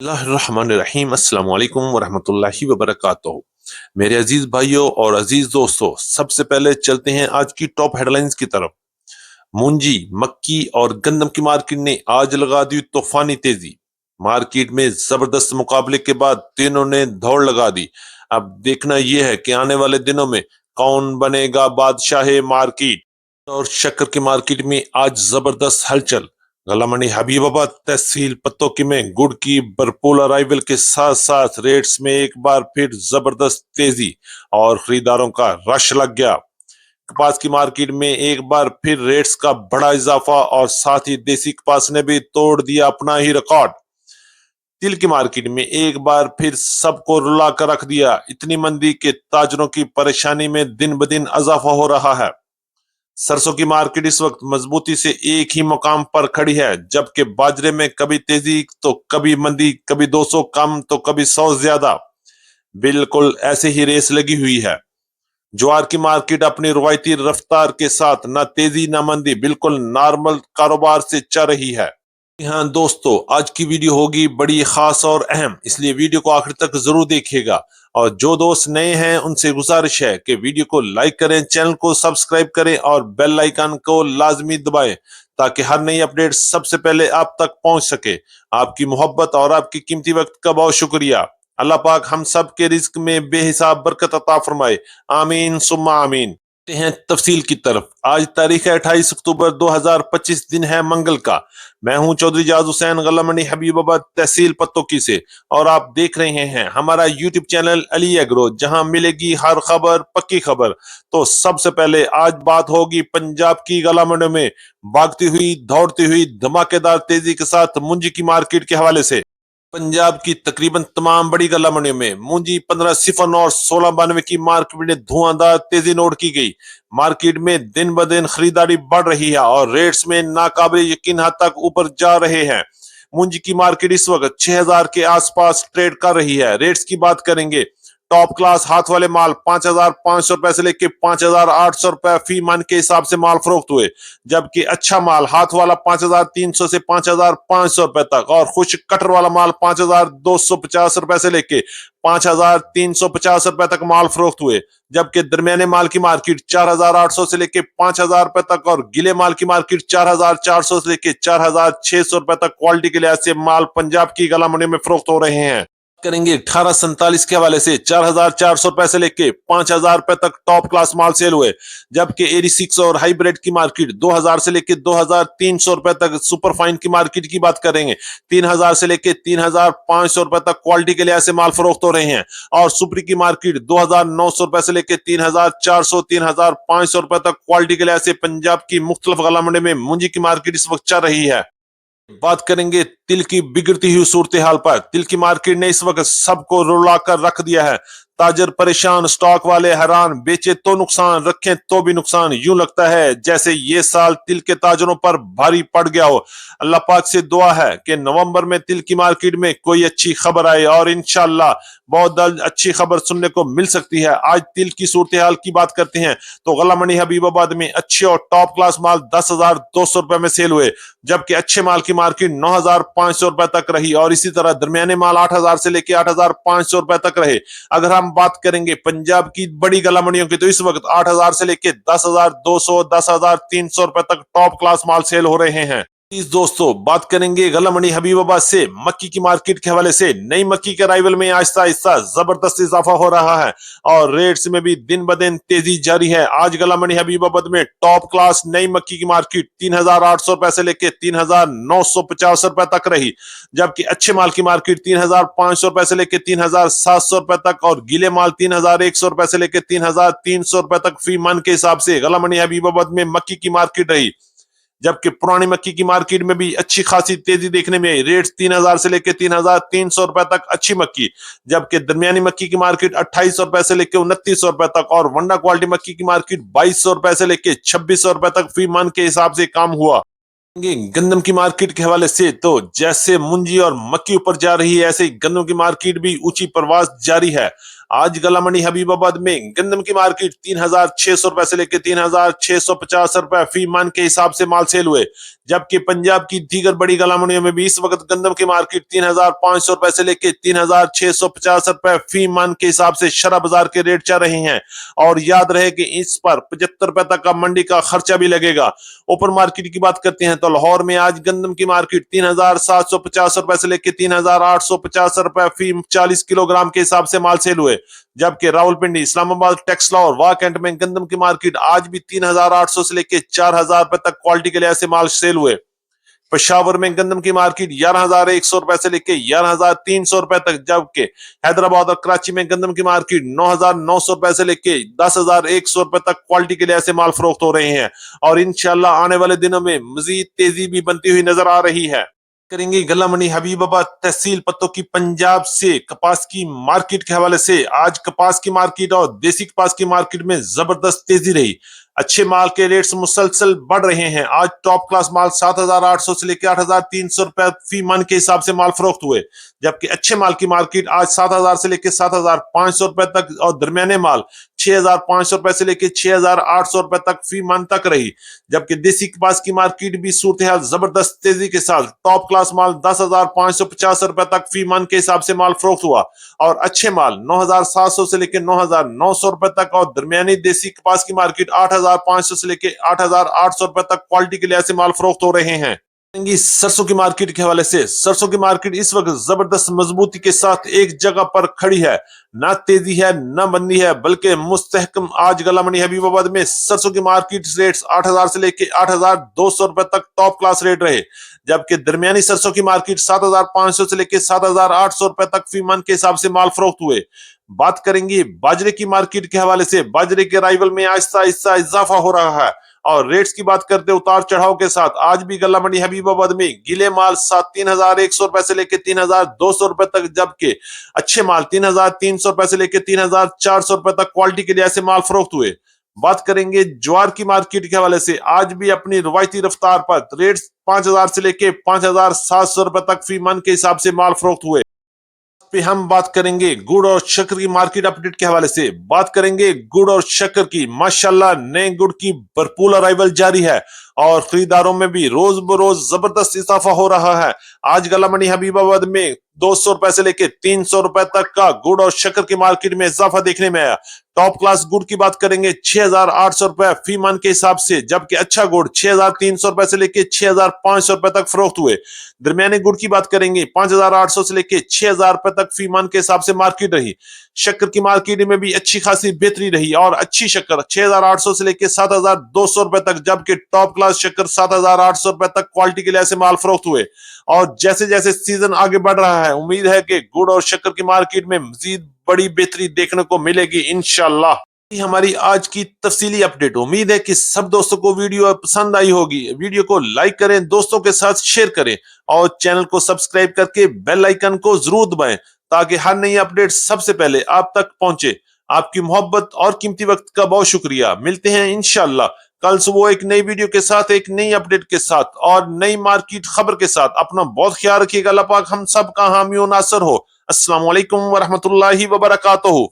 बिस्मिल्लाहिर्रहमानिर्रहीम अस्सलाम वालेकुम वरहमतुल्लाहि वबरकातुहू। मेरे अजीज भाइयों और अजीज दोस्तों, सबसे पहले चलते हैं आज की टॉप हेडलाइंस की तरफ। मूंजी, मक्की और गंदम की मार्केट ने आज लगा दी तूफानी तेजी। मार्केट में जबरदस्त मुकाबले के बाद तीनों ने दौड़ लगा दी। अब देखना यह है कि आने वाले दिनों में कौन बनेगा बादशाह मार्केट। और शक्कर की मार्केट में आज जबरदस्त हलचल। गला मंडी हबीबाबाद तहसील पत्तों की में गुड़ की भरपूर अराइवल के साथ साथ रेट्स में एक बार फिर जबरदस्त तेजी और खरीदारों का रश लग गया। कपास की मार्केट में एक बार फिर रेट्स का बड़ा इजाफा और साथ ही देसी कपास ने भी तोड़ दिया अपना ही रिकॉर्ड। तिल की मार्केट में एक बार फिर सबको रुला कर रख दिया। इतनी मंदी के ताजरों की परेशानी में दिन ब दिन इजाफा हो रहा है। सरसों की मार्केट इस वक्त मजबूती से एक ही मुकाम पर खड़ी है, जबकि बाजरे में कभी तेजी तो कभी मंदी, कभी 200 कम तो कभी 100 ज्यादा। बिल्कुल ऐसे ही रेस लगी हुई है। ज्वार की मार्केट अपनी रवायती रफ्तार के साथ न तेजी न मंदी, बिल्कुल नॉर्मल कारोबार से चल रही है। हाँ दोस्तों, आज की वीडियो होगी बड़ी खास और अहम, इसलिए वीडियो को आखिर तक जरूर देखिएगा। और जो दोस्त नए हैं उनसे गुजारिश है कि वीडियो को लाइक करें, चैनल को सब्सक्राइब करें और बेल आइकन को लाजमी दबाएं ताकि हर नई अपडेट सबसे पहले आप तक पहुंच सके। आपकी मोहब्बत और आपकी कीमती वक्त का बहुत शुक्रिया। अल्लाह पाक हम सब के रिज्क में बेहिसाब बरकत अता फरमाए। आमीन सुम्मा आमीन। हैं तफसील की तरफ। आज तारीख है 28 अक्टूबर 2025, दिन है मंगल का। मैं हूं चौधरी जाज हुसैन, गला मंडी हबीबाबाद तहसील पत्तोकी से, और आप देख रहे हैं हमारा यूट्यूब चैनल अली एग्रो, जहां मिलेगी हर खबर पक्की खबर। तो सबसे पहले आज बात होगी पंजाब की गला मंडी में भागती हुई दौड़ती हुई धमाकेदार तेजी के साथ मूंजी की मार्केट के हवाले से। पंजाब की तकरीबन तमाम बड़ी गला मंडियों में मूंजी 15 और 1692 की मार्केट में धुआंधार तेजी नोट की गई। मार्केट में दिन ब दिन खरीदारी बढ़ रही है और रेट्स में नाकाबिल यकीन हद तक ऊपर जा रहे हैं। मूंजी की मार्केट इस वक्त 6000 के आसपास ट्रेड कर रही है। रेट्स की बात करेंगे, टॉप क्लास हाथ वाले माल 5500 रुपए से लेके 5800 रुपए फी मन के हिसाब से माल फरोख्त हुए, जबकि अच्छा माल हाथ वाला 5300 से 5500 रुपए तक और खुश कटर वाला माल 5250 रुपए से लेके 5350 रुपए तक माल फरोख्त हुए, जबकि दरमियाने माल की मार्केट 4800 से लेके 5000 रुपए तक और गिले माल की मार्केट 4400 से लेके 4600 रुपए तक क्वालिटी के लिहाज से माल पंजाब की गला मंडी में फरोख्त हो रहे हैं। करेंगे 1847 के हवाले से 4400 रुपए से लेके 5000 रुपए तक टॉप क्लास माल सेल हुए, जबकि 86 और हाइब्रिड की मार्केट 2000 से लेके 2300 रुपए तक। सुपर फाइन की मार्केट की बात करेंगे, 3000 से लेके 3500 रुपए तक क्वालिटी के लिहाज से माल फरोख्त हो रहे हैं। और सुपरी की मार्केट 2900 रुपए से लेके 3400 3500 रुपए तक क्वालिटी के लिहाज से पंजाब की मुख्तलिफ गला मंडी में मूंजी की मार्केट इस वक्त चल रही है। बात करेंगे तिल की बिगड़ती हुई सूरत हाल पर। तिल की मार्केट ने इस वक्त सबको रुला कर रख दिया है। ताजर परेशान, स्टॉक वाले हैरान, बेचे तो नुकसान, रखें तो भी नुकसान। यूं लगता है जैसे ये साल तिल के ताजरों पर भारी पड़ गया हो। अल्लाह पाक से दुआ है कि नवंबर में तिल की मार्केट में कोई अच्छी खबर आए और इंशाल्लाह बहुत जल्द अच्छी खबर सुनने को मिल सकती है। आज तिल की सूरत हाल की बात करते हैं तो गला मंडी हबीबाबाद में अच्छे और टॉप क्लास माल 10,200 रुपए में सेल हुए, जबकि अच्छे माल की मार्केट 9,500 रुपए तक रही और इसी तरह दरमियाने माल 8,000 से लेकर 8,500 रुपए तक रहे। अगर हम बात करेंगे पंजाब की बड़ी गला मंडियों की तो इस वक्त 8,000 से लेकर 10,200 10,300 रुपए तक टॉप क्लास माल सेल हो रहे हैं। इस दोस्तों बात करेंगे गला मंडी हबीबाबाद से मक्की की मार्केट के हवाले से। नई मक्की के अराइवल में आहिस्ता आहिस्ता जबरदस्त इजाफा हो रहा है और रेट्स में भी दिन ब दिन तेजी जारी है। आज गला मंडी हबीबाबाद में टॉप क्लास नई मक्की की मार्केट 3,800 रुपए से लेके 3,950 रुपए तक रही, जबकि अच्छे माल की मार्केट 3,500 रुपए से लेके 3,700 रुपए तक और गीले माल 3,100 रुपए से लेके 3,300 रुपए तक फी मन के हिसाब से गला मंडी हबीबाबाद में मक्की की मार्केट रही। जबकि पुरानी मक्की की मार्केट में भी अच्छी खासी तेजी देखने में आई। रेट 3,000 से लेकर 3,300 रुपए तक अच्छी मक्की, जबकि दरमियानी मक्की की मार्केट 2800 रुपए से लेकर 2900 रुपए तक और वंडा क्वालिटी मक्की की मार्केट 2200 रुपए से लेकर 2600 रुपए तक फी मन के हिसाब से काम हुआ। गंदम की मार्केट के हवाले से तो जैसे मुंजी और मक्की ऊपर जा रही है, ऐसे ही गंदम की मार्केट भी ऊंची प्रवास जारी है। आज गला मंडी हबीबाबाद में गंदम की मार्केट 3,600 रुपए से लेकर 3,650 रुपए फी मन के हिसाब से माल सेल हुए, जबकि पंजाब की दीगर बड़ी गला मंडियों में भी इस वक्त गंदम की मार्केट 3,500 रुपए से लेकर 3,650 रुपए फी मन के हिसाब से शरा बाजार के रेट चल रहे हैं। और याद रहे कि इस पर 75 रुपए तक का मंडी का खर्चा भी लगेगा। ओपन मार्केट की बात करते हैं तो लाहौर में आज गंदम की मार्केट 3,750 रुपए से लेकर 3,850 रुपए फी 40 किलोग्राम के हिसाब से माल सेल हुए, जबकि रावलपिंडी, इस्लामाबाद, टेक्सला और वाकंट में गंदम की मार्केट आज भी 3,800 से लेकर 4,000 रुपए तक क्वालिटी के लिहाज से माल सेल हुए। पेशावर में गंदम की मार्केट 11,100 रुपए से लेकर 11,300 रुपए तक, जबकि हैदराबाद और कराची में गंदम की मार्केट 9,900 रुपए से लेकर 10,100 रुपए तक क्वालिटी के लिहाज से माल फरोख्त हो रहे हैं। और इंशाल्लाह आने वाले दिनों में मजीद तेजी भी बनती हुई नजर आ रही है। करेंगे गला मंडी हबीबाबाद तहसील पत्तों की पंजाब से कपास की मार्केट के हवाले से। आज कपास की मार्केट और देसी कपास की मार्केट में जबरदस्त तेजी रही। अच्छे माल के रेट्स मुसलसल बढ़ रहे हैं। आज टॉप क्लास माल 7,800 से लेकर 8,300 रुपए फी मन के हिसाब से माल फरोख्त हुए, जबकि अच्छे माल की मार्केट आज 7,000 से लेकर 7,500 रुपए तक और दरमियाने माल 6,500 रुपए से लेकर 6,800 रुपए तक फी मन तक रही। जबकि देसी कपास की मार्केट भी सूरत हाल जबरदस्त तेजी के साथ टॉप क्लास माल 10,550 रुपए तक फी मन के हिसाब से माल फरोख्त हुआ और अच्छे माल 9,700 से लेकर 9,900 रुपए तक और दरमियानी देसी कपास की मार्केट 8,500 से लेकर 8,800 रुपए तक क्वालिटी के लिहाज से माल फरोख्त हो रहे हैं। सरसों की मार्केट के हवाले से सरसों की मार्केट इस वक्त जबरदस्त मजबूती के साथ एक जगह पर खड़ी है। ना तेजी है ना मंदी है, बल्कि मुस्तहकम। आज गला मंडी हबीबाबाद में सरसों की मार्केट रेट्स 8,000 से लेकर 8,200 रुपए तक टॉप क्लास रेट रहे, जबकि दरमियानी सरसों की मार्केट 7,500 से लेकर 7,800 रुपए तक फी मन के हिसाब से माल फरोख्त हुए। बात करेंगे बाजरे की मार्केट के हवाले से। बाजरे के अराइवल में आहिस्ता आहिस्ता इजाफा हो रहा है और रेट्स की बात करते उतार चढ़ाव के साथ आज भी गला मंडी हबीबाबाद में गीले माल 3,100 रुपए से लेकर 3,200 रुपए तक, जबकि अच्छे माल 3,300 रुपए से लेकर 3,400 रुपए तक क्वालिटी के लिहाज से माल फरोख्त हुए। बात करेंगे ज्वार की मार्केट के हवाले से। आज भी अपनी रवायती रफ्तार पर रेट्स 5,000 से लेकर 5,700 रुपए तक फी मन के हिसाब से माल फरोख्त हुए। पे हम बात करेंगे गुड़ और शक्कर की मार्केट अपडेट के हवाले से। बात करेंगे गुड़ और शक्कर की। माशाल्लाह नए गुड़ की भरपूर अराइवल जारी है और खरीदारों में भी रोज बरोज जबरदस्त इजाफा हो रहा है। आज गला मंडी हबीबाबाद में 200 रुपए से लेकर 300 रुपए तक का गुड़ और शक्कर की मार्केट में इजाफा देखने में आया। टॉप क्लास गुड़ की बात करेंगे 6,800 रुपए फी मन के हिसाब से, जबकि अच्छा गुड़ 6,300 रुपए से लेकर 6,500 रुपए तक फरोख्त हुए। दरमियाने गुड़ की बात करेंगे 5,800 से लेकर 6,000 रुपए तक फी मन के हिसाब से मार्केट रही। शक्कर की मार्केट में भी अच्छी खासी बेहतरी रही और अच्छी शक्कर 6,800 से लेकर 7,200 रुपए तक, जबकि टॉप क्लास शक्कर 7,800 रुपए तक क्वालिटी के लिहाज से माल फरोख्त हुए। और जैसे जैसे सीजन आगे बढ़ रहा है, उम्मीद है कि गुड़ और शक्कर की मार्केट में मजीद बड़ी बेहतरी देखने को मिलेगी इंशाल्लाह। हमारी आज की तफसीली अपडेट। उम्मीद है कि सब दोस्तों को वीडियो पसंद आई होगी। वीडियो को लाइक करें, दोस्तों के साथ शेयर करें और चैनल को सब्सक्राइब करके बेल आइकन को जरूर दबाएं ताकि हर नई अपडेट सबसे पहले आप तक पहुंचे। आपकी मोहब्बत और कीमती वक्त का बहुत शुक्रिया। मिलते हैं इंशाल्लाह कल सुबह एक नई वीडियो के साथ, एक नई अपडेट के साथ और नई मार्केट खबर के साथ। अपना बहुत ख्याल रखिएगा। अल्लाह पाक हम सब का हामी और नासर हो। अस्सलाम वालेकुम व रहमतुल्लाहि व बरकातहू।